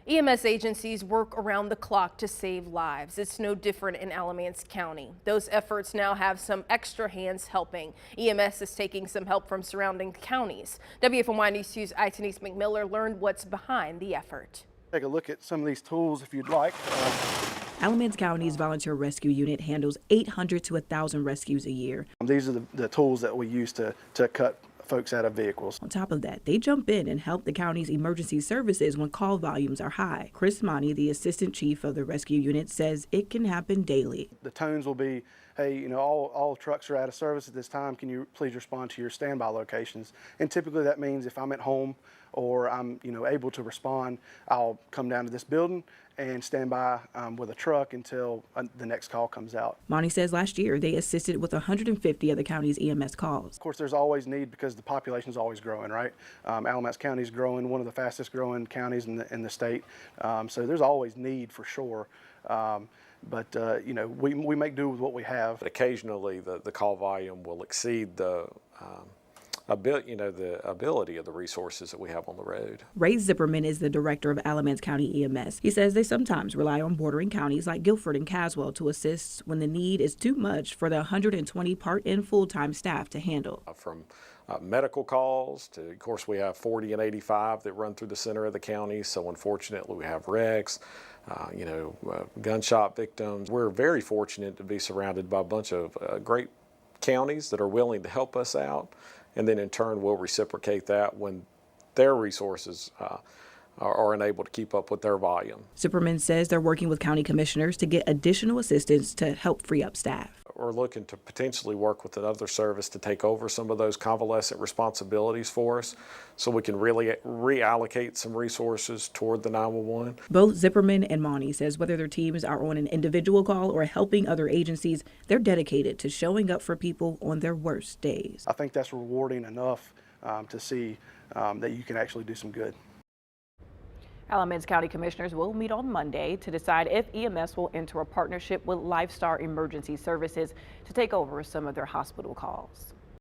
EMS agencies work around the clock to save lives. It's no different in Alamance County. Those efforts now have some extra hands helping. EMS is taking some help from surrounding counties. WFMY News 2's Denise McMiller learned what's behind the effort. Take a look at some of these tools if you'd like. Alamance County's volunteer rescue unit handles 800 to 1,000 rescues a year. These are the tools that we use to cut folks out of vehicles. On top of that, they jump in and help the county's emergency services when call volumes are high. Chris Monty, the assistant chief of the rescue unit, says it can happen daily. The tones will be, hey, you know, all trucks are out of service at this time. Can you please respond to your standby locations? And typically that means if I'm at home or I'm, able to respond, I'll come down to this building and stand by with a truck until the next call comes out. Monty says last year they assisted with 150 of the county's EMS calls. Of course, there's always need because the population is always growing, right? Alamance County is growing, one of the fastest growing counties in the state. So there's always need for sure. But we make do with what we have. But occasionally the call volume will exceed the ability of the resources that we have on the road. Ray Zipperman is the director of Alamance County EMS. He says they sometimes rely on bordering counties like Guilford and Caswell to assist when the need is too much for the 120 part-and full-time staff to handle. From medical calls to, of course, we have 40 and 85 that run through the center of the county. So unfortunately, we have wrecks, gunshot victims. We're very fortunate to be surrounded by a bunch of great counties that are willing to help us out. And then in turn, we'll reciprocate that when their resources are unable to keep up with their volume. Zipperman says they're working with county commissioners to get additional assistance to help free up staff. We're looking to potentially work with another service to take over some of those convalescent responsibilities for us so we can really reallocate some resources toward the 911. Both Zipperman and Monty says whether their teams are on an individual call or helping other agencies, they're dedicated to showing up for people on their worst days. I think that's rewarding enough to see that you can actually do some good. Alamance County Commissioners will meet on Monday to decide if EMS will enter a partnership with Lifestar Emergency Services to take over some of their hospital calls.